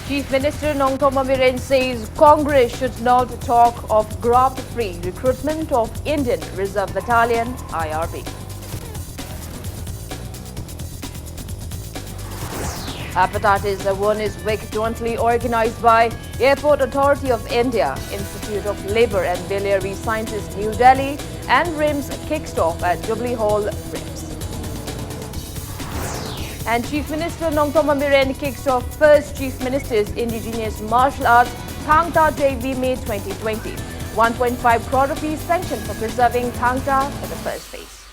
Chief Minister Nongthoma Biren says Congress should not talk of graft-free recruitment of Indian Reserve Battalion (IRB). Hepatitis 1 is week jointly organized by Airport Authority of India, Institute of Labour and Biliary Sciences, New Delhi, and RIMS kicked off at Jubilee Hall, RIMS. And Chief Minister Nongthoma Biren kicks off first Chief Minister's Indigenous Martial Arts Thang Ta JV May 2020. 1.5 crore rupees sanctioned for preserving Thang Ta for the first phase.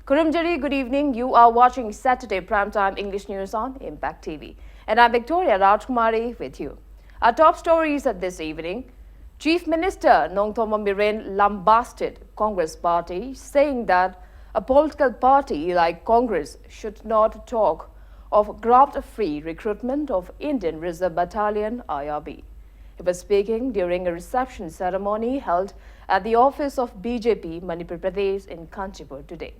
Kurumjari, good evening. You are watching Saturday Primetime English News on Impact TV. And I'm Victoria Rajkumari with you. Our top stories at this evening. Chief Minister Nongthoma Biren lambasted Congress party, saying that a political party like Congress should not talk of graft-free recruitment of Indian Reserve Battalion (IRB). He was speaking during a reception ceremony held at the office of BJP Manipur Pradesh in Kanchipur today.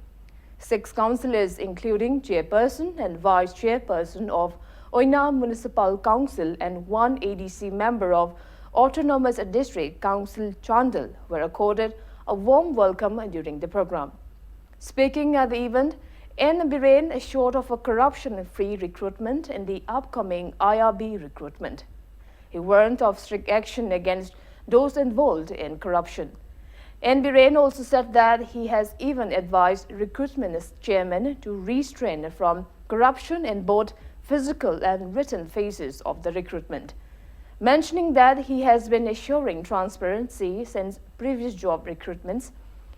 6 councillors, including chairperson and vice chairperson of Oina Municipal Council and 1 ADC member of Autonomous District Council Chandal, were accorded a warm welcome during the program. Speaking at the event, N. Biren assured of a corruption-free recruitment in the upcoming IRB recruitment. He warned of strict action against those involved in corruption. N. Biren also said that he has even advised recruitment chairmen to restrain from corruption in both physical and written phases of the recruitment. Mentioning that he has been assuring transparency since previous job recruitments,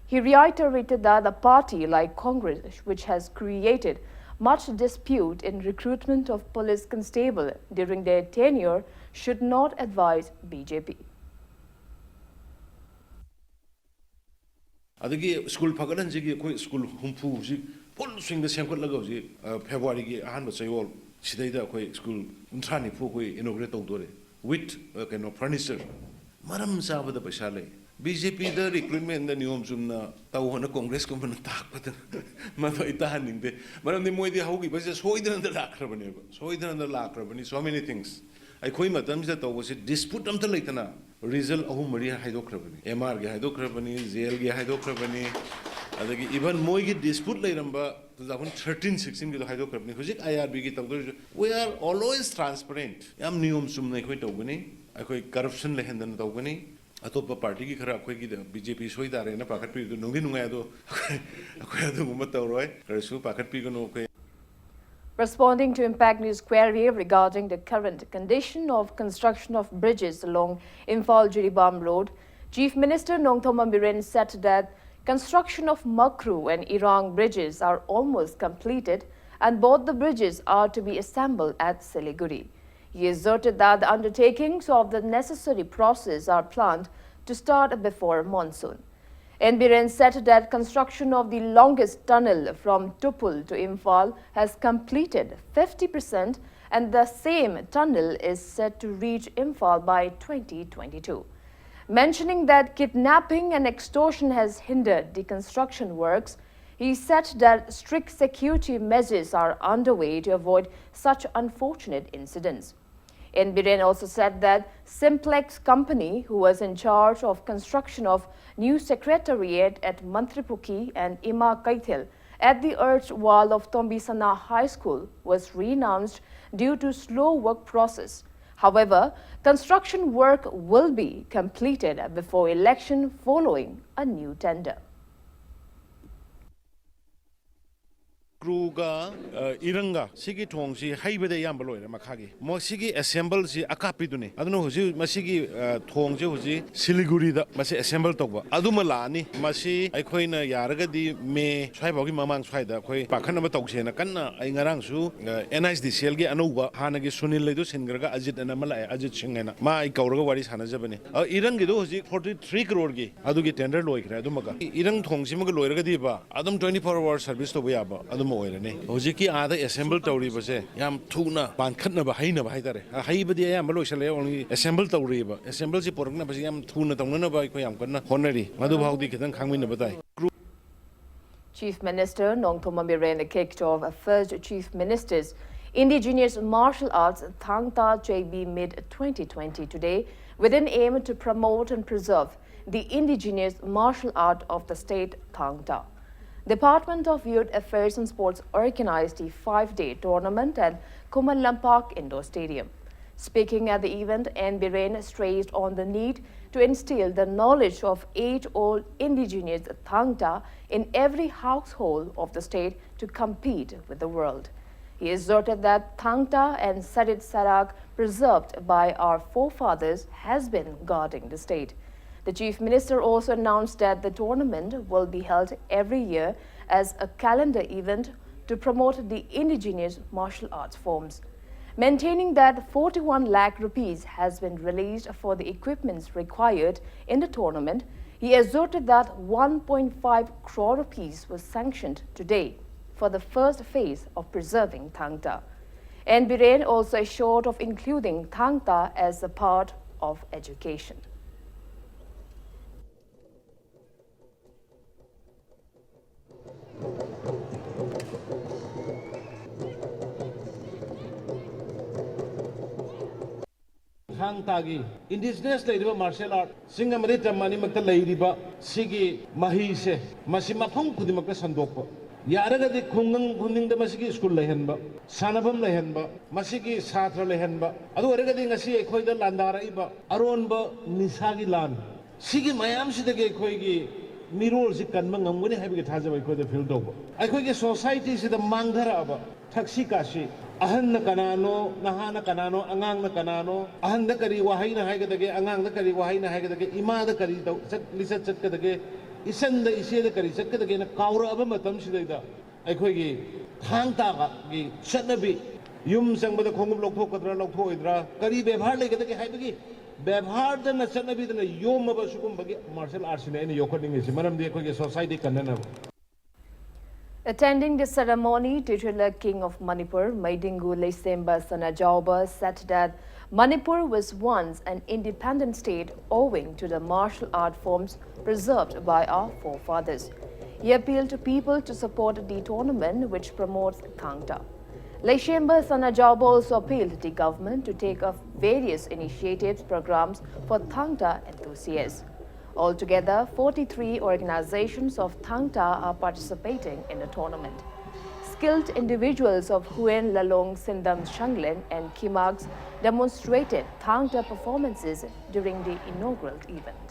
he reiterated that a party like Congress, which has created much dispute in recruitment of police constable during their tenure, should not advise BJP. Adagi school pagalan jigi koi school humpu ji full swing the same lagaw ji February gi ahan ba sayol sidai da koi school unthani pu koi inaugurate tawdore with kind of furniture maram saba da paisa le BJP the recruitment the niyom sumna taw hona Congress ko man tak pat ma to itahan ningde maram ni moi di haugi ba soidan da lakrabani soidan da lakrabani so many things ai khoi matam ja taw se dispute am ta leitana result ahum mari haidokrabani MR ge haidokrabani jail ge haidokrabani adagi even moi ge dispute leiramba 2013-16 ge haidokrabani hojik IRB ge tawdor we are always transparent yam niyom sumna khoi tawbani ai corruption lehendan tawbani atopa party ki khara khoi gi BJP soi dare na pakat pi nungi nungai do khoi adu gumat tawroi karsu pakat pi gono khoi. Responding to Impact News query regarding the current condition of construction of bridges along Imphal-Jiribam Road, Chief Minister Nongthoma Biren said that construction of Makru and Irang bridges are almost completed and both the bridges are to be assembled at Siliguri. He asserted that the undertakings of the necessary process are planned to start before monsoon. N. Biren said that construction of the longest tunnel from Tupul to Imphal has completed 50% and the same tunnel is set to reach Imphal by 2022. Mentioning that kidnapping and extortion has hindered the construction works, he said that strict security measures are underway to avoid such unfortunate incidents. N. Biren also said that Simplex Company, who was in charge of construction of new secretariat at Mantripuki and Ima Kaithil at the earth wall of Tombisana High School, was renounced due to slow work process. However, construction work will be completed before election following a new tender. Kruga iranga sigi thongsi haibade yam baloi na makhagi mo sigi assemble si akapi duni adunu huji masigi thongje huji Siliguri da masi assemble tawba aduma lani masi aikhoina yaragadi me swaibogi mamang swaida khoi pakhana ma tawse na kanna ai ngarang su NSDCL gi anuba hanagi sunil leidu singraga ajit na mala ajit singena ma ai kauraga wari sana jabani irang gi do huji 43 crore gi adugi tender loi khra adumaga irang thongsi ma loiraga di ba adum 24-hour service to ba adum Hojiki ada assemble tawri base yam thuna ban khatna ba haina ba haidare haibadi yam loisale only assemble tawri ba assemble si porna base yam thuna tawna ba ko yam kanna honari madu bhaudi khitang khangmin ba dai. Chief Minister Nongthoma Biren kicked off a first Chief Minister's indigenous martial arts Thangta JB mid-2020 today with an aim to promote and preserve the indigenous martial art of the state Thangta. Department of Youth Affairs and Sports organized the 5-day tournament at Kumalampak Indoor Stadium. Speaking at the event, N. Biren stressed on the need to instill the knowledge of age-old indigenous Thangta in every household of the state to compete with the world. He asserted that Thangta and Sarit Sarak, preserved by our forefathers, has been guarding the state. The Chief Minister also announced that the tournament will be held every year as a calendar event to promote the indigenous martial arts forms. Maintaining that 41 lakh rupees has been released for the equipments required in the tournament, he asserted that 1.5 crore rupees was sanctioned today for the first phase of preserving Thangta. And Biren also assured of including Thangta as a part of education. Thangtagi indigenous leiriba martial art singa mari tamani makta leiriba sigi mahi se masima phang kudimakta sandokpa yaraga de khungang khunding da masigi school lehenba sanabam lehenba masigi satra lehenba adu araga de ngasi ekhoi da landara iba aronba nisagi lan sigi mayam sidage ekhoi gi mirol si kanma ngamgani habi thajaba ekhoi da feel doba ekhoi gi society si da mangdara aba thaksi kasi ahan na kanano naha na kanano angang na kanano ahan da kari wahay na hay kadage angang da kari wahay na hay kadage ima da kari daw sat lisat sat kadage isan da ise da kari sat kadage na kaura aba matam sidai da aikhoi gi Thangta gi satnabi yum sangba da khongum lokthok kadra lokthok idra kari bebhar le kadage hay bagi bebhar da na satnabi da na yom aba sukum bagi martial arts ne yokhaning isi maram de khoi gi society kanana. Attending the ceremony, titular King of Manipur, Maidingu Leisemba Sanajauba, said that Manipur was once an independent state owing to the martial art forms preserved by our forefathers. He appealed to people to support the tournament which promotes Thangta. Leisemba Sanajauba also appealed to the government to take up various initiatives programs for Thangta enthusiasts. Altogether, 43 organizations of Thangta are participating in the tournament. Skilled individuals of Huen Lalong Sindam Shanglen and Kimags demonstrated Thangta performances during the inaugural event.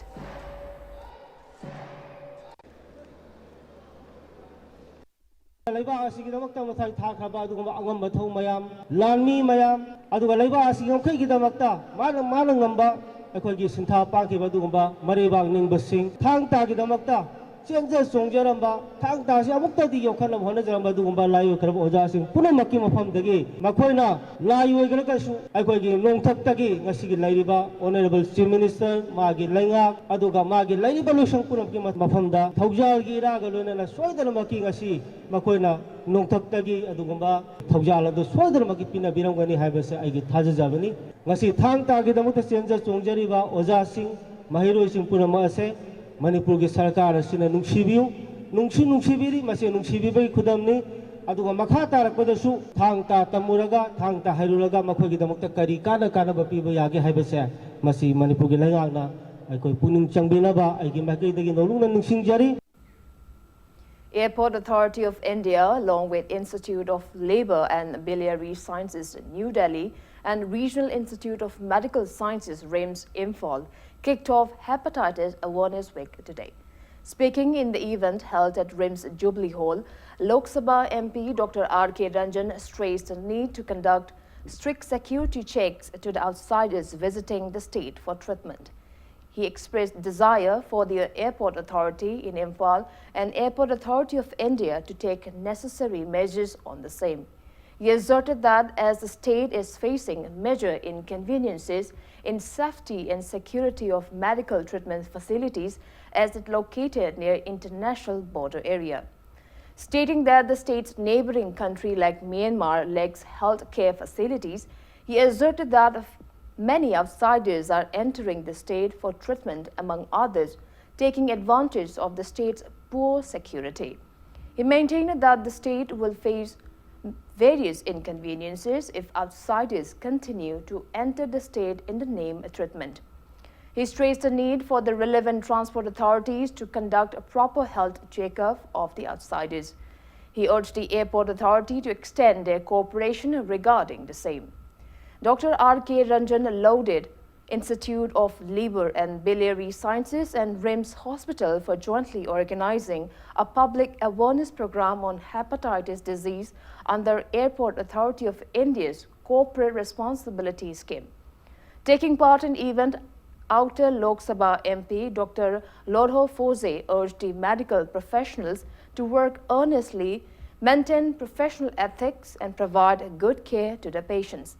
Laiba asigi damakta mathai thakraba aduguma angamba thau mayam lanmi mayam aduga laiba asigi ngkai gi damakta mana ngamba akhoi sintha pangki badugumba maribang ningbasing Thangta gi damakta chenje songjaramba Thangta si amukta di yokhanam honajaramba dugumba layu kharab oja sing punamakki mafam dagi makhoina layu oigala kasu akhoi gi nongthak tagi ngasi gi lairiba honorable chief minister magi lainga aduga magi lairiba lusang punam ki mafamda thaujal gi raga loina soidana makki ngasi makhoina nongthak tagi adugumba thaujal adu soidana makki pina birangani haibase aigi thajajabani ngasi Thangta gi damakta chenje songjariba oja sing mahiroi sing punama ase Manipur gi sarkar asina nungsibiu nungsibiri mase nungsibibai khudamni aduga makha tarakpada su Thangta tamuraga Thangta hairulaga makhoi gi damakta kari kana bapiba yage haibase masi Manipur gi laingakna aikoi puning changbinaba aigi makai dagi nolungna nungsingjari. Airport Authority of India, along with Institute of Labour and Biliary Sciences, New Delhi, and Regional Institute of Medical Sciences, RIMS, Imphal, kicked off Hepatitis Awareness Week today. Speaking in the event held at RIMS Jubilee Hall, Lok Sabha MP Dr. R.K. Ranjan stressed the need to conduct strict security checks to the outsiders visiting the state for treatment. He expressed desire for the Airport Authority in Imphal and Airport Authority of India to take necessary measures on the same. He asserted that as the state is facing major inconveniences in safety and security of medical treatment facilities as it located near international border area. Stating that the state's neighboring country like Myanmar lacks health care facilities, he asserted that many outsiders are entering the state for treatment, among others, taking advantage of the state's poor security. He maintained that the state will face various inconveniences if outsiders continue to enter the state in the name treatment. He stressed the need for the relevant transport authorities to conduct a proper health checkup of the outsiders. He urged the airport authority to extend their cooperation regarding the same. Dr. R.K. Ranjan lauded Institute of Liver and Biliary Sciences and RIMS Hospital for jointly organizing a public awareness program on hepatitis disease under Airport Authority of India's Corporate Responsibility Scheme. Taking part in event, Outer Lok Sabha MP Dr. Lodho Fose urged the medical professionals to work earnestly, maintain professional ethics and provide good care to the patients.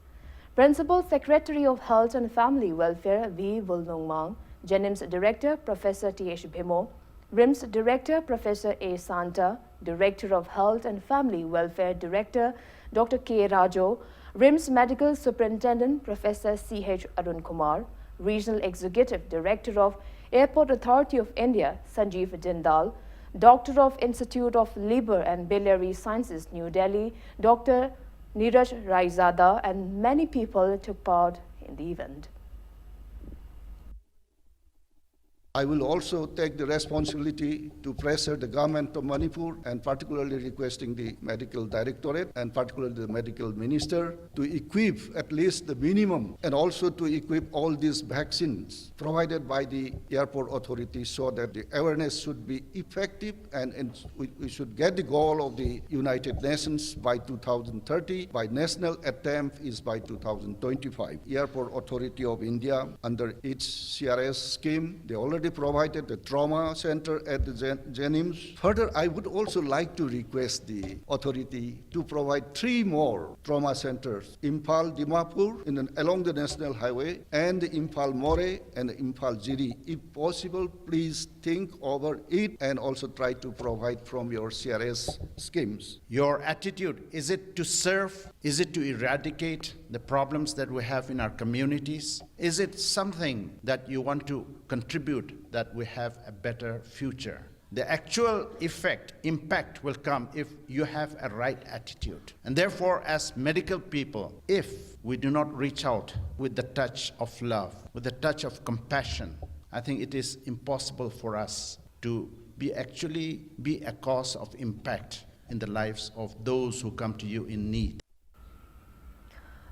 Principal Secretary of Health and Family Welfare V. Vulnongmang, Jennings Director Professor T.H. Bhimo, RIMS Director Professor A. Santa, Director of Health and Family Welfare Director Dr. K. Rajo, RIMS Medical Superintendent Professor C.H. Arun Kumar, Regional Executive Director of Airport Authority of India Sanjeev Jindal, Doctor of Institute of Liver and Biliary Sciences New Delhi Dr. Neeraj Raizada and many people took part in the event. I will also take the responsibility to pressure the government of Manipur and particularly requesting the medical directorate and particularly the medical minister to equip at least the minimum and also to equip all these vaccines provided by the airport authority so that the awareness should be effective and we should get the goal of the United Nations by 2030. By national attempt is by 2025. Airport Authority of India under its CRS scheme, they already provided the trauma center at the Jennings. Further, I would also like to request the authority to provide 3 more trauma centers, Imphal Dimapur along the national highway and Imphal More and Imphal Jiri. If possible, please think over it and also try to provide from your CRS schemes. Your attitude, is it to serve? Is it to eradicate the problems that we have in our communities? Is it something that you want to contribute that we have a better future? The actual impact will come if you have a right attitude. And therefore, as medical people, if we do not reach out with the touch of love, with the touch of compassion, I think it is impossible for us to be a cause of impact in the lives of those who come to you in need.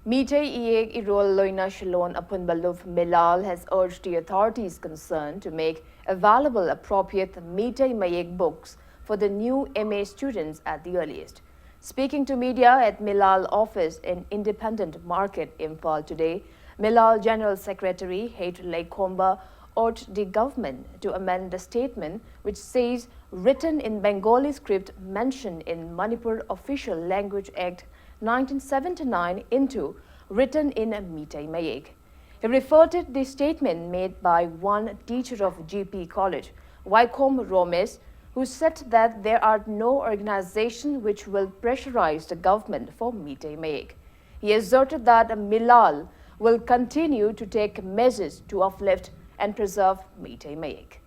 Mijay Ieg Irol Loina Shalon Apunbaluf Milal has urged the authorities concerned to make available appropriate Mijay Mayeg books for the new MA students at the earliest. Speaking to media at Milal office in Independent Market, Imphal today, Milal General Secretary Hate Laikomba urged the government to amend the statement which says written in Bengali script mentioned in Manipur Official Language Act 1979 into written in Mijay Mayeg. He referred to the statement made by one teacher of GP College, Waikom Romes, who said that there are no organization which will pressurize the government for Mijay Mayeg. He asserted that Milal will continue to take measures to uplift and preserve Mijay Mayeg.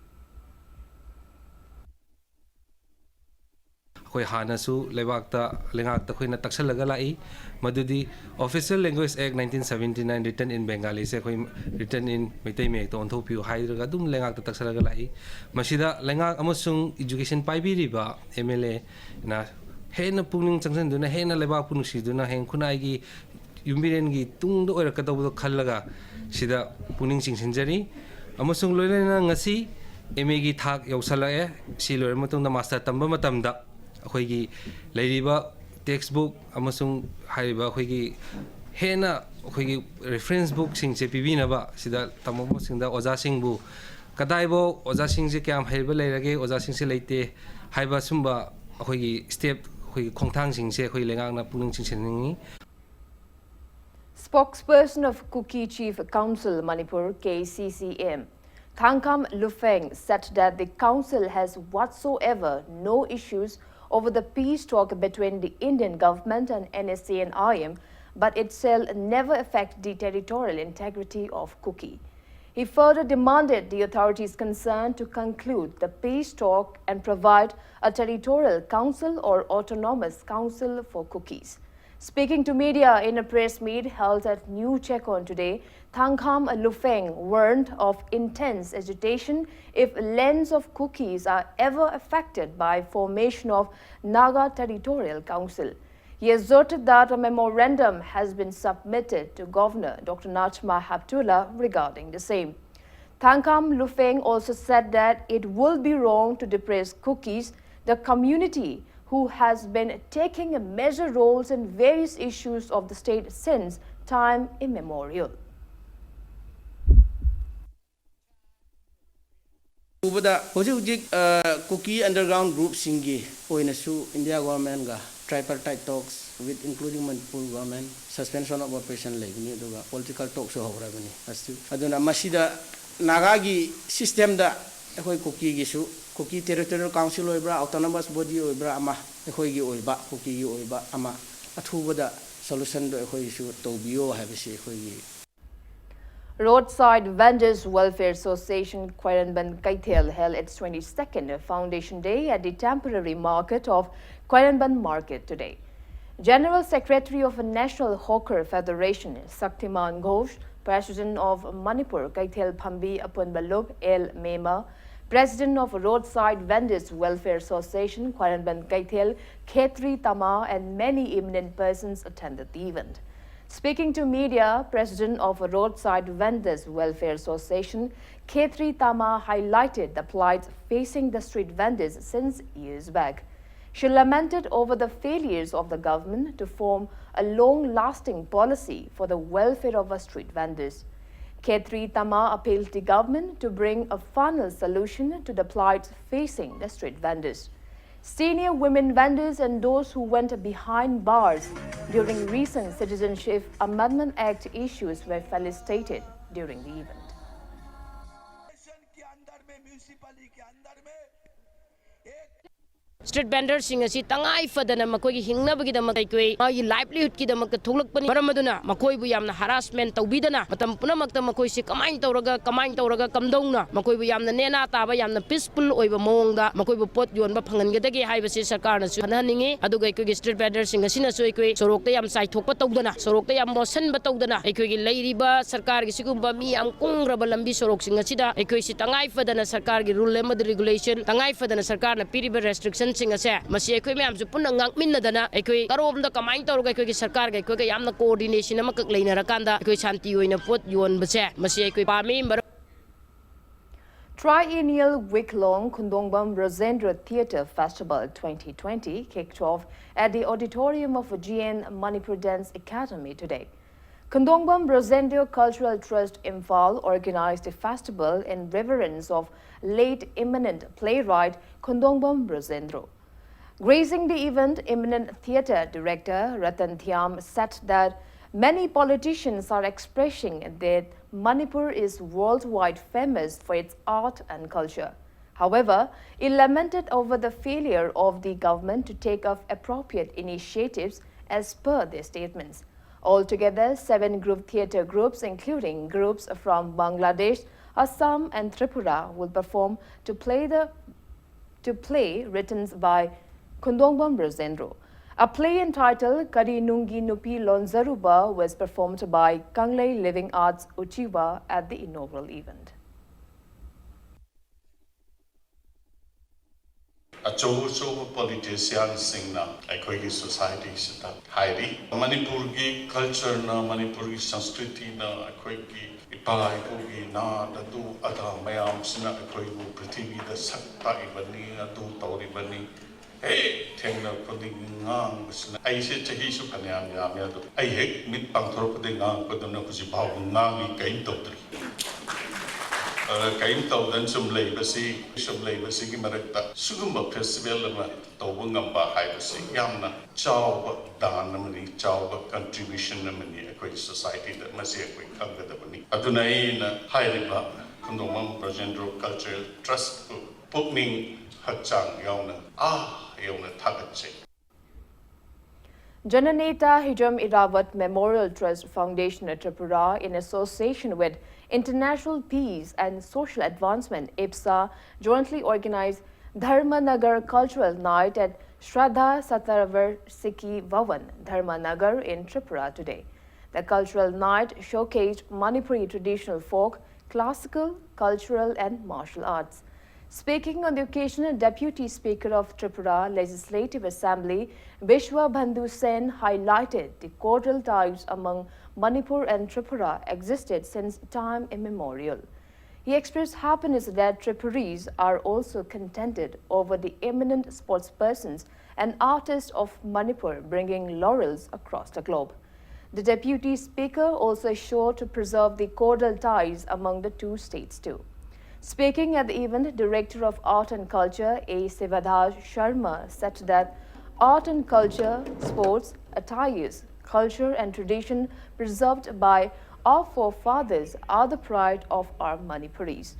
Koi hanasu lebakta lengakta koi na taksalaga lai madudi Official Language Act 1979 written in Bengali se koi written in Mijay Mayeg to onthopiu hairaga dum lengakta taksalaga lai masida lengak amasung education paibiriba MLA na hena pungning changsan duna hena lebak punungsi duna heng khunai gi yumbiren gi tungdo oirakadawdo khallaga sida pungning chingsinjari amasung loilena ngasi MA gi thak yausalae si loir matungda master tamba matamda अखोई लेरिबा text book अमसुंग हारिबा अखोई हेना अखोई reference book सिंग से पिबिनबा सिदा तमम सिंगदा ओजा सिंगबु कदाइबो ओजा सिंग से क्याम हाइबा लेरगे ओजा सिंग से लेते हाइबा सुंबा अखोई स्टेप अखोई खोंगथांग सिंग से अखोई लेंगांगना पुनिंग सिंगसेनिंगी. Spokesperson of Kuki Chief Council Manipur KCCM Thangkam Lufeng said that the council has whatsoever no issues over the peace talk between the Indian government and NSA and IM, but it shall never affect the territorial integrity of Kuki. He further demanded the authorities concerned to conclude the peace talk and provide a territorial council or autonomous council for Kukis. Speaking to media in a press meet held at New Chekon today, Thangkham Lufeng warned of intense agitation if lands of cookies are ever affected by formation of Naga Territorial Council. He asserted that a memorandum has been submitted to Governor Dr. Nachma Habtullah regarding the same. Thangkham Lufeng also said that it will be wrong to depress cookies, the community who has been taking major roles in various issues of the state since time immemorial. Cookie underground group singi oinasu India government ga tripartite talks with including Manipur government suspension of operation lebini aduga political talks so hawrabani astu aduna masida nagagi system da ekoi cookie gisu cookie territorial council oibra autonomous body oibra ama ekoi gi oiba cookie gi oiba ama athubada solution do ekoi isu tobio habisi ekoi gi Roadside Vendors Welfare Association Kwairanban Kaithel held its 22nd Foundation Day at the temporary market of Kwairanban Market today. General Secretary of the National Hawker Federation, Saktiman Ghosh, President of Manipur, Kaithel Phambi Apunbalub El Mema, President of Roadside Vendors Welfare Association, Kwairanban Kaithel, Khetri Tama, and many eminent persons attended the event. Speaking to media, President of Roadside Vendors Welfare Association, Khetri Tama, highlighted the plight facing the street vendors since years back. She lamented over the failures of the government to form a long-lasting policy for the welfare of our street vendors. Khetri Tama appealed to the government to bring a final solution to the plight facing the street vendors. Senior women vendors and those who went behind bars during recent Citizenship Amendment Act issues were felicitated during the event. Street vendors sing asi tangai fadana makoi gi hingna bagi da makai koi magi livelihood ki da mak thulak pani baramaduna makoi bu yamna harassment tawbidana matam puna makta makoi si kamain tawraga kamdongna makoi bu yamna nena taba yamna peaceful oiba mawngda makoi bu pot yon ba phangan ga dagi haiba si sarkar na su haningi aduga koi gi street vendors sing asi na su koi sorok ta yam sai thokpa tawdana sorok ta yam motion ba tawdana koi gi leiriba sarkar gi sigumba mi am kongraba lambi sorok sing asi da koi si tangai fadana sarkar gi rule and regulation tangai fadana sarkar na piriba restriction masi ekoi myam su punna ngakminnadana ekoi karom kamain tawrga ekoi sarkar ga ekoi yamna coordination ama kak leinarakanda ekoi shanti oina pot yonbase masi ekoi pami Triennial week-long Kundongbam Rosendra Theatre Festival 2020 kicked off at the auditorium of GN Manipur Dance Academy today. Kundongbam Rosendra Cultural Trust Imphal organized the festival in reverence of late eminent playwright Kundongbam Rosendra. Gracing the event, eminent theatre director Ratan Thiam said that many politicians are expressing that Manipur is worldwide famous for its art and culture. However, he lamented over the failure of the government to take up appropriate initiatives as per their statements. Altogether, 7 group theatre groups, including groups from Bangladesh, Assam and Tripura, will perform to play written by Kundongbam Rosendra. A play entitled Kari Nungi Nupi Lonzaruba was performed by Kanglei Living Arts Uchiwa at the inaugural event. Acho politicians sing na akhoi society sita hairi Manipur gi culture na Manipur gi sanskriti na akhoi gi ipai ko gi na adu ada mayam sina akhoi bu prithvi da sakta ibani adu tauri bani hey thengna podi ngang sina ai se chahi su kanyam ya me adu ai hek mit pangthor podi ngang podona kusi bhaw ngang i kain totri kain tau dan sumlei basi ki marakta sugumba festival ma tawba ngamba hai basi yamna chawba dan namani chawba contribution namani ekoi society da masi ekoi khanga da bani aduna ina hairiba Kundongbam Rosendra Cultural Trust pukning hachang yauna yauna thagache Jananeta Hijam Irawat Memorial Trust Foundation at Tripura, in association with International Peace and Social Advancement IPSA, jointly organized Dharmanagar Cultural Night at Shraddha Satarvarsiki Bhavan, Dharmanagar in Tripura today. The cultural night showcased Manipuri traditional folk, classical, cultural and martial arts. Speaking on the occasion, Deputy Speaker of Tripura Legislative Assembly, Bishwa Bandhu Sen, highlighted the cordial ties among Manipur and Tripura existed since time immemorial. He expressed happiness that Tripuris are also contented over the eminent sportspersons and artists of Manipur bringing laurels across the globe. The Deputy Speaker also assured to preserve the cordial ties among the two states too. Speaking at the event, Director of Art and Culture A. Sivadhaj Sharma said that art and culture, sports, attires, culture and tradition preserved by our forefathers are the pride of our Manipuris.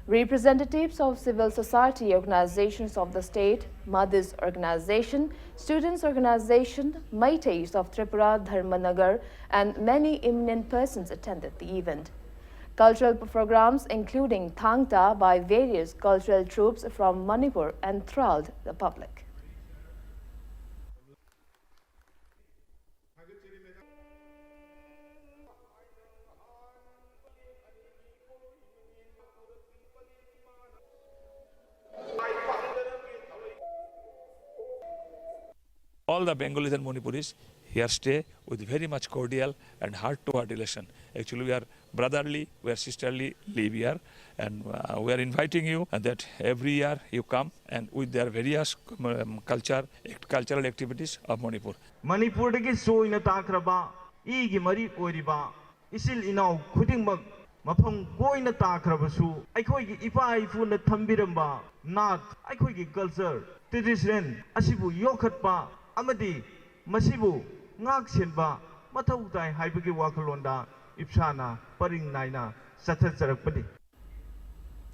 Representatives of civil society organizations of the state, Mothers Organization, Students Organization, Meiteis of Tripura, Dharmanagar, and many eminent persons attended the event. Cultural programs including Thangta by various cultural troupes from Manipur enthralled the public. All the Bengalis and Manipuris here stay with very much cordial and heart-to-heart relation. Actually, we are brotherly, we are sisterly, live here, and we are inviting you that every year you come and with their various cultural activities of Manipur. Manipur dagi soina takraba, igi mari oiriba, isil inau khudingmak mafam goina takrabasu, aikoi gi ipa ifu na thambiramba, nat, aikoi gi culture, tradition, asibu yokhatpa, amadi, masibu, ngak senba, mathau tai haibagi wakalonda, ipsana, paring naina, sathat charakpadi.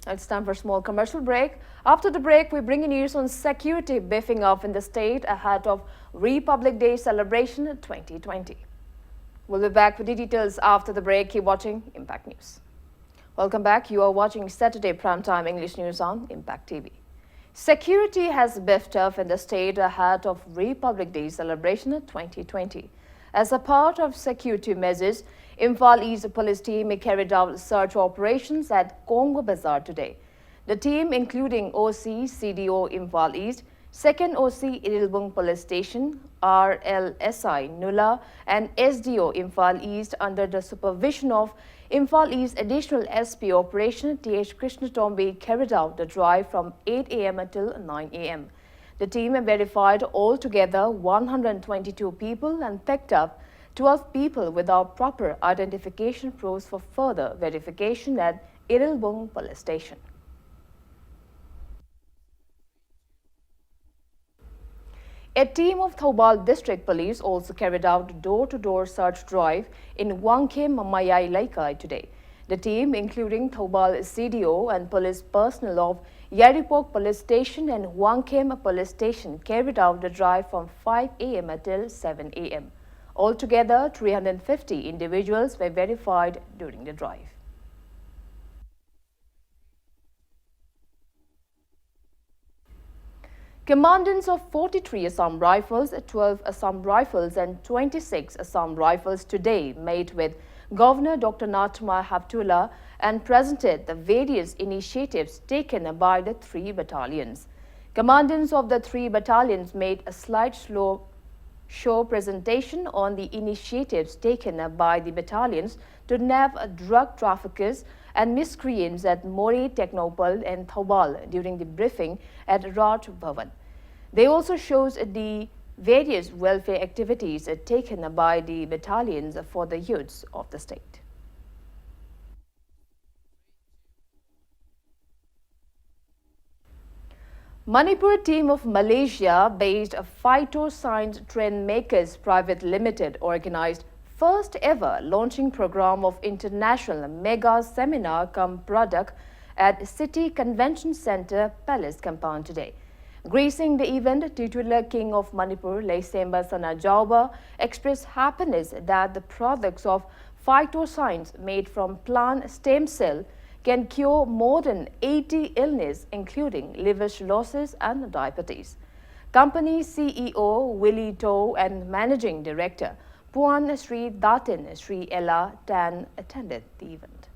It's time for a small commercial break. After the break, we bring you news on security beefing up in the state ahead of Republic Day celebration 2020. We'll be back with the details after the break. Keep watching Impact News. Welcome back. You are watching Saturday Primetime English News on Impact TV. Security has beefed up in the state ahead of Republic Day celebration 2020. As a part of security measures, Imphal East Police team carried out search operations at Congo Bazaar today. The team, including OC, CDO Imphal East, 2nd OC Irilbung Police Station, RLSI Nula, and SDO Imphal East, under the supervision of Imphal East Additional SP Operation T.H. Krishnatombi, carried out the drive from 8 a.m. until 9 a.m. The team verified altogether 122 people and picked up 12 people without proper identification proofs for further verification at Irilbung Police Station. A team of Thoubal District Police also carried out door-to-door search drive in Wangkhem, Mayai Laikai today. The team, including Thoubal CDO and police personnel of Yaripok Police Station and Wangkhem Police Station, carried out the drive from 5 a.m. until 7 a.m. Altogether, 350 individuals were verified during the drive. Commandants of 43 Assam Rifles, 12 Assam Rifles and 26 Assam Rifles today met with Governor Dr. Natma Haptula and presented the various initiatives taken by the 3 battalions. Commandants of the 3 battalions made a slideshow presentation on the initiatives taken by the battalions to nab drug traffickers and miscreants at Mori, Technopal and Thoubal during the briefing at Raj Bhavan. They also showed the various welfare activities taken by the battalions for the youths of the state. Manipur team of Malaysia-based Phytoscience Trend Makers Private Limited organized first ever launching program of international mega seminar cum product at City Convention Center Palace compound today. Gracing the event, titular King of Manipur, Leisemba Sanajauba, expressed happiness that the products of phytoscience made from plant stem cell can cure more than 80 illnesses, including liver cirrhosis and diabetes. Company CEO Willie To and Managing Director Puan Sri Datin Sri Ella Tan attended the event.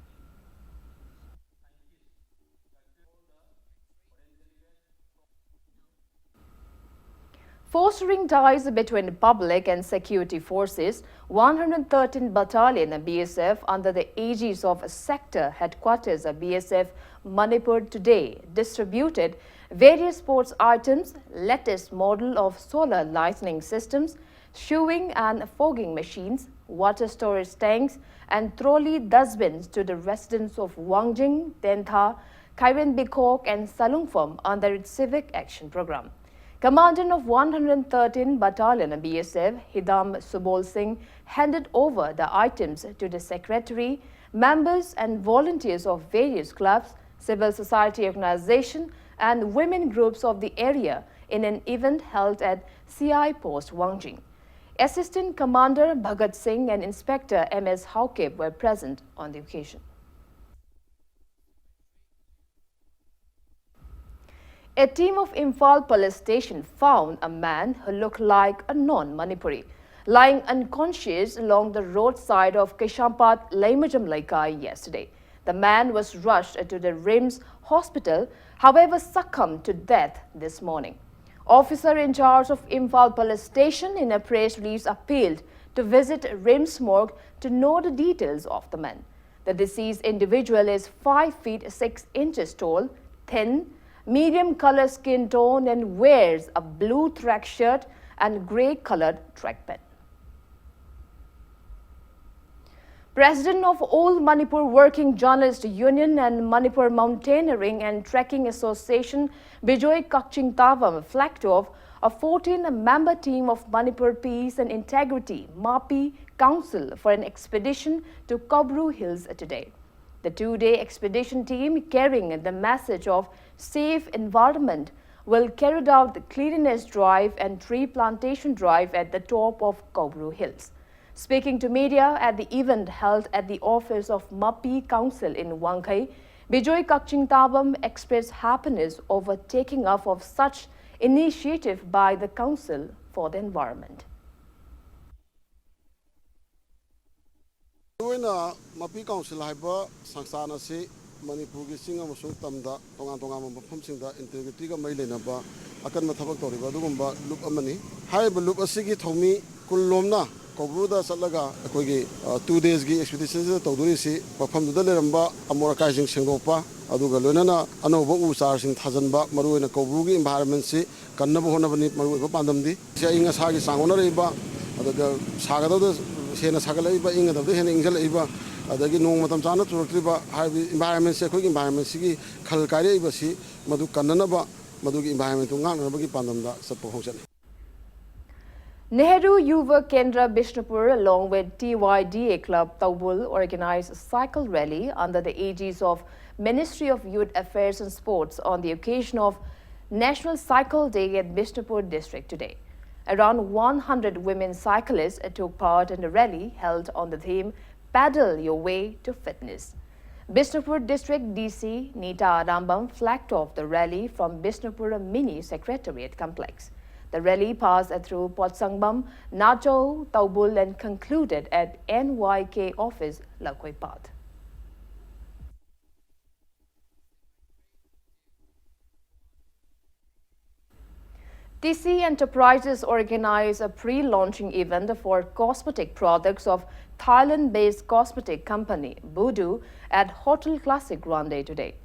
Fostering ties between the public and security forces, 113 Battalion and BSF under the aegis of Sector Headquarters of BSF Manipur today distributed various sports items, latest model of solar lighting systems, shoeing and fogging machines, water storage tanks and trolley dustbins to the residents of Wangjing, Tentha, Kairen Bikok and Salungphom under its civic action program. Commandant of 113 Battalion of BSF, Hidam Subol Singh, handed over the items to the secretary, members and volunteers of various clubs, civil society organizations and women groups of the area in an event held at CI Post Wangjing. Assistant Commander Bhagat Singh and Inspector M.S. Haukeb were present on the occasion. A team of Imphal police station found a man who looked like a non-Manipuri lying unconscious along the roadside of Kishampat, Laimajam Laikai yesterday. The man was rushed to the RIMS hospital, however succumbed to death this morning. Officer in charge of Imphal police station in a press release appealed to visit RIMS morgue to know the details of the man. The deceased individual is 5 feet 6 inches tall, thin, medium color skin tone and wears a blue track shirt and grey colored track pant. President of All Manipur Working Journalist Union and Manipur Mountaineering and Trekking Association Bijoy Kakching Tavam flagged off a 14-member team of Manipur Peace and Integrity MAPI Council for an expedition to Kobru Hills today. The 2-day expedition team, carrying the message of safe environment, will carry out the cleanliness drive and tree plantation drive at the top of Kobru Hills. Speaking to media at the event held at the office of MAPI Council in Wangkai, Bijoy Kakching Tabam expressed happiness over taking up of such initiative by the Council for the Environment. MAPI Council haiba sangsana si Manipur gi singa musung tamda tonga mafam singda integrity ga mai lenaba akan mathabak toriba dugumba loop amani haiba loop asigi thomi kullomna Kobruda salaga akogi 2 days gi expedition se tawduri si mafam du leramba amora kai sing sengdopa aduga loinana anoba u char sing thajanba maruina Kobru gi environment si kannaba honabani maruiba pandamdi se inga sagi sangona reiba aduga sagado Sena Sagalaiba Inga the Ingalaiba, the no Matam Chana to environment, Sequig environment, Sigi, Kalkari Basi, Madu Kananaba, Madugi environment to Nabagi Pandamda, Sapo. Nehru Yuva Kendra Bishnupur along with TYDA Club Taubul organized a cycle rally under the aegis of Ministry of Youth Affairs and Sports on the occasion of National Cycle Day at Bishnupur district today. Around 100 women cyclists took part in the rally held on the theme Paddle Your Way to Fitness. Bishnupur District DC Nita Rambam flagged off the rally from Bishnupur Mini Secretariat Complex. The rally passed through Potsangbam, Nacho, Taubul and concluded at NYK office Lakoi Path. TC Enterprises organized a pre-launching event for cosmetic products of Thailand-based cosmetic company Voodoo at Hotel Classic Grande today.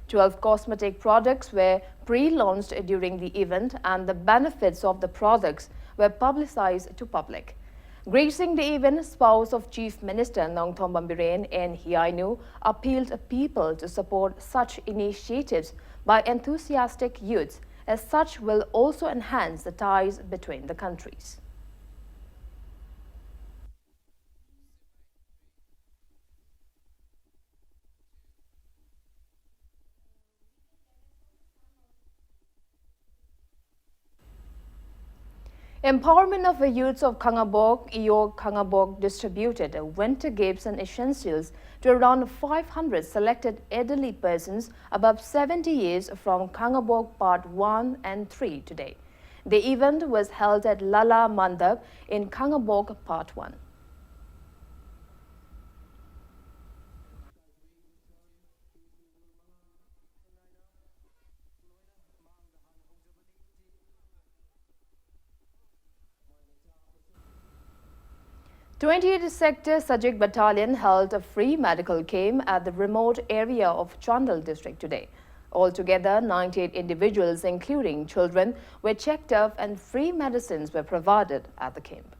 12 cosmetic products were pre-launched during the event and the benefits of the products were publicized to public. Gracing the event, spouse of Chief Minister Nongthom Bambiren and Hiainu appealed to people to support such initiatives by enthusiastic youths, as such will also enhance the ties between the countries. Empowerment of the youths of Kangabok, Iyog Kangabok distributed winter gifts and essentials to around 500 selected elderly persons above 70 years from Kangabok Part 1 and 3 today. The event was held at Lala Mandap in Kangabok, Part 1. The 28th Sector Sajik Battalion held a free medical camp at the remote area of Chandal district today. Altogether, 98 individuals, including children, were checked up and free medicines were provided at the camp.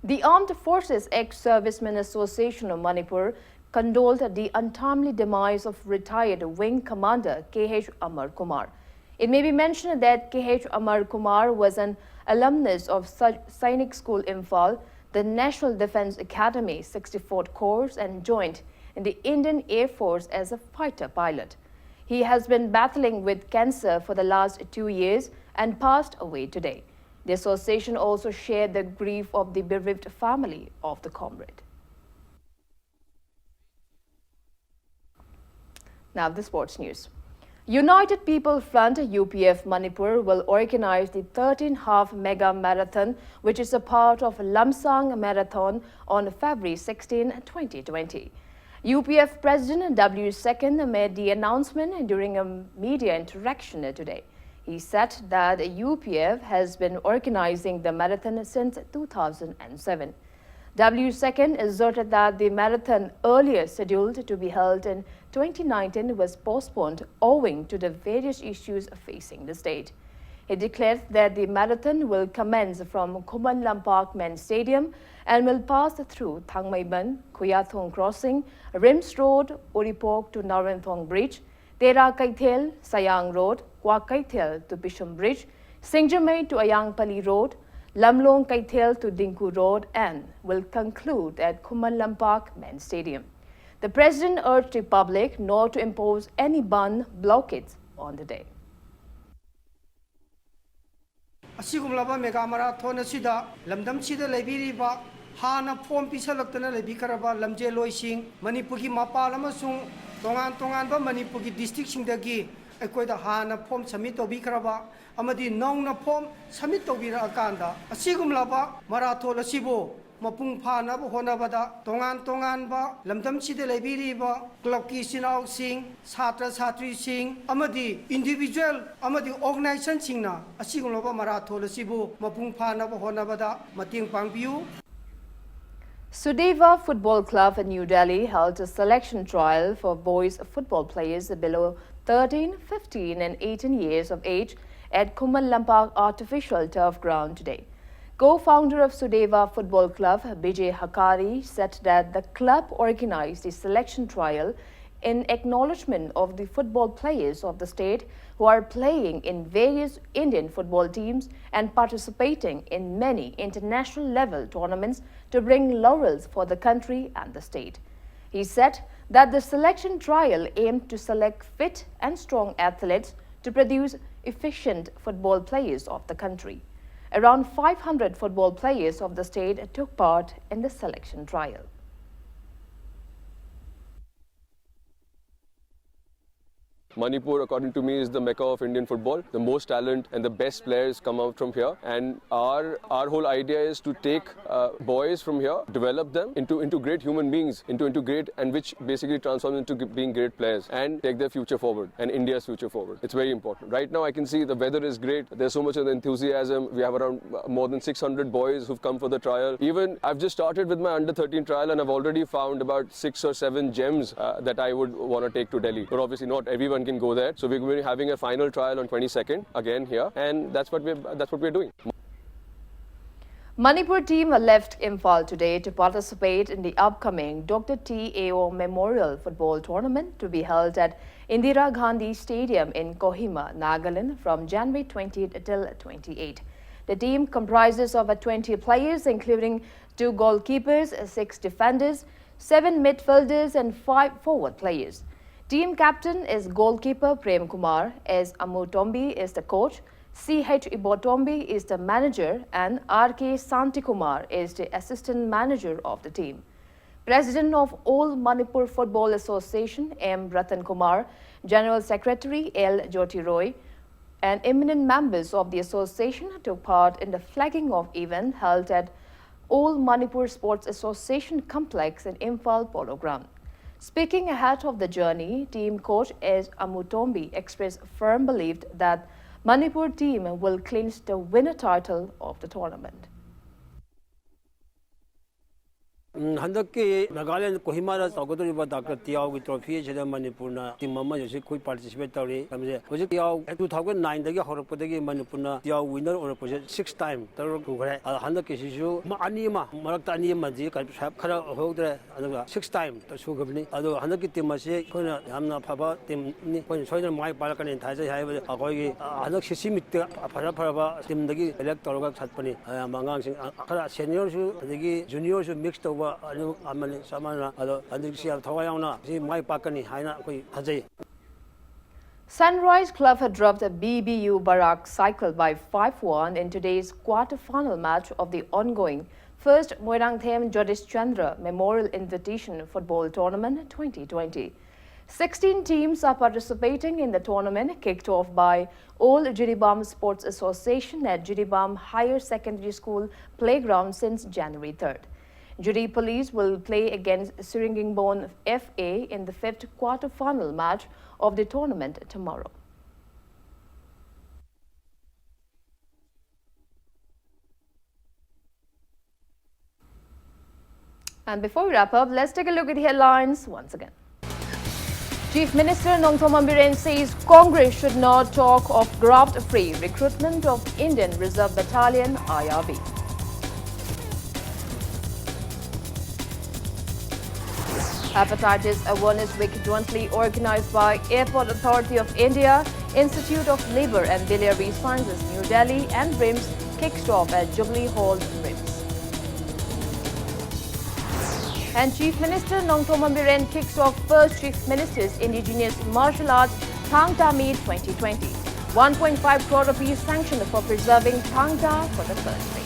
The Armed Forces Ex-Servicemen Association of Manipur condoled the untimely demise of retired Wing Commander K.H. Amar Kumar. It may be mentioned that K.H. Amar Kumar was an alumnus of Sainik School Imphal, the National Defence Academy 64th Corps, and joined in the Indian Air Force as a fighter pilot. He has been battling with cancer for the last 2 years and passed away today. The association also shared the grief of the bereaved family of the comrade. Now the sports news. United People Front UPF Manipur will organize the 13-half mega marathon, which is a part of Lamsang Marathon on February 16, 2020. UPF President W. Second made the announcement during a media interaction today. He said that UPF has been organizing the marathon since 2007. W. Second asserted that the marathon earlier scheduled to be held in 2019 was postponed owing to the various issues facing the state. He declared that the marathon will commence from Khuman Lampak Main Stadium and will pass through Thangmaiban, Kuyathong Crossing, Rims Road, Uripok to Naranthong Bridge, Tera Kaithel, Sayang Road, Kwa Kaithel to Bisham Bridge, Singjamay to Ayangpali Road, Lamlong Kaithel to Dinku Road, and will conclude at Khuman Lampak Main Stadium. The President urged the public not to impose any blockades on the day. Asigumlaba mega marathon asida lamdam sida lebiriba hana form pisalaktana lebikaraba lamje loising Manipurgi mapal amasung tongan ba Manipurgi district singdagi akoida hana form submit obikaraba amadi nongna form submit obira akanda asigumlaba marathon asibo mapung phana ba honabada tongan ba lamdam sida lebiriba club ki sinau sing chhatra chhatri sing amadi individual amadi organization singna asigumlaba marathon asibo mapung phana ba honabada mating pangbiu. Sudeva Football Club in New Delhi held a selection trial for boys football players below 13, 15 and 18 years of age at Khuman Lampak Artificial Turf Ground today. Co-founder of Sudeva Football Club, Bijay Hakari, said that the club organized the selection trial in acknowledgement of the football players of the state who are playing in various Indian football teams and participating in many international level tournaments to bring laurels for the country and the state. He said that the selection trial aimed to select fit and strong athletes to produce efficient football players of the country. Around 500 football players of the state took part in the selection trial. Manipur, according to me, is the mecca of Indian football. The most talent and the best players come out from here. And our whole idea is to take boys from here, develop them into great human beings, into great, and which basically transform into being great players and take their future forward and India's future forward. It's very important. Right now, I can see the weather is great. There's so much of enthusiasm. We have around more than 600 boys who've come for the trial. Even I've just started with my under 13 trial and I've already found about 6 or 7 gems that I would want to take to Delhi. But obviously, not everyone can go there. So we're going to be having a final trial on 22nd again here, and that's what we're doing. Manipur team left Imphal today to participate in the upcoming Dr. T.A.O. Memorial Football Tournament to be held at Indira Gandhi Stadium in Kohima, Nagaland from January 20th till 28th. The team comprises of 20 players including 2 goalkeepers, 6 defenders, 7 midfielders and 5 forward players. Team captain is goalkeeper Prem Kumar, as Amu Tombi is the coach, C.H. Ibotombi is the manager and R.K. Santikumar is the assistant manager of the team. President of All Manipur Football Association, M. Ratan Kumar, General Secretary L. Jyoti Roy and eminent members of the association took part in the flagging off event held at All Manipur Sports Association complex in Imphal Polo Ground. Speaking ahead of the journey, team coach S. Amutombi expressed firm belief that Manipur team will clinch the winner title of the tournament. Handaki Nagaland Kohima Sagotoriba Dr. Tiao with trophy Manipurna, Team Mama could participatory. At 2009, the Horopodegi Manipurna, Tiao winner or opposite 6 times. Handaki issue, Anima, Maratani Mazi, Kara Hodre, 6 times. The Sugabni, although Handaki Timasi, Kona, Hamna Papa, Tim, when Soil my Balakan and Taza, Agogi, Hanaki Parapa, Tim Dagi, electoral Satpani, Mangang, seniors, the juniors mixed over. Sunrise Club had dropped a BBU Barak cycle by 5-1 in today's quarter-final match of the ongoing first Moirang Them Jodish Chandra Memorial Invitation Football Tournament 2020. 16 teams are participating in the tournament, kicked off by All Jiribam Sports Association at Jiribam Higher Secondary School Playground since January 3rd. Juri Police will play against Siringingbon FA in the 5th quarter-final match of the tournament tomorrow. And before we wrap up, let's take a look at the headlines once again. Chief Minister Nongthom Ambiren says Congress should not talk of graft-free recruitment of Indian Reserve Battalion IRB. Hepatitis Awareness Week jointly organized by Airport Authority of India, Institute of Liver and Biliary Sciences, New Delhi and RIMS kicked off at Jubilee Hall, RIMS. And Chief Minister Nongthom Ambiren kicks off first Chief Minister's Indigenous Martial Arts Thangta Meet 2020. 1.5 crore rupees sanctioned for preserving Thangta for the first time.